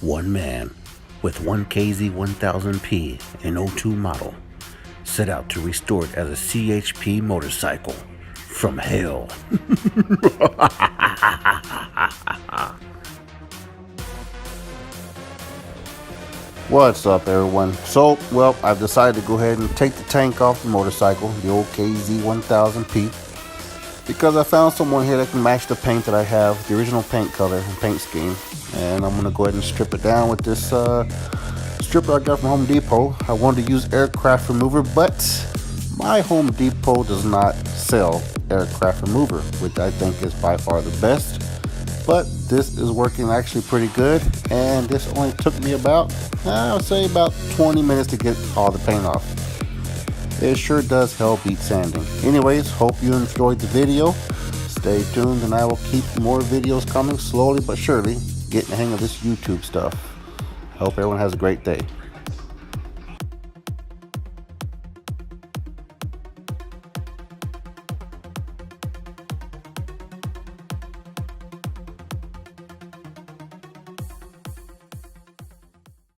One man with one KZ1000P and O2 model set out to restore it as a CHP motorcycle from hell. What's up, everyone? So, well, I've decided to go ahead and take the tank off the motorcycle, the old KZ1000P, because I found someone here that can match the paint that I have, the original paint color and paint scheme. And I'm going to go ahead and strip it down with this stripper I got from Home Depot. I wanted to use aircraft remover, but my Home Depot does not sell aircraft remover, which I think is by far the best. But this is working actually pretty good, and this only took me about, I would say about 20 minutes to get all the paint off. It sure does hell beat sanding. Anyways, hope you enjoyed the video. Stay tuned and I will keep more videos coming slowly but surely, getting the hang of this YouTube stuff. Hope everyone has a great day.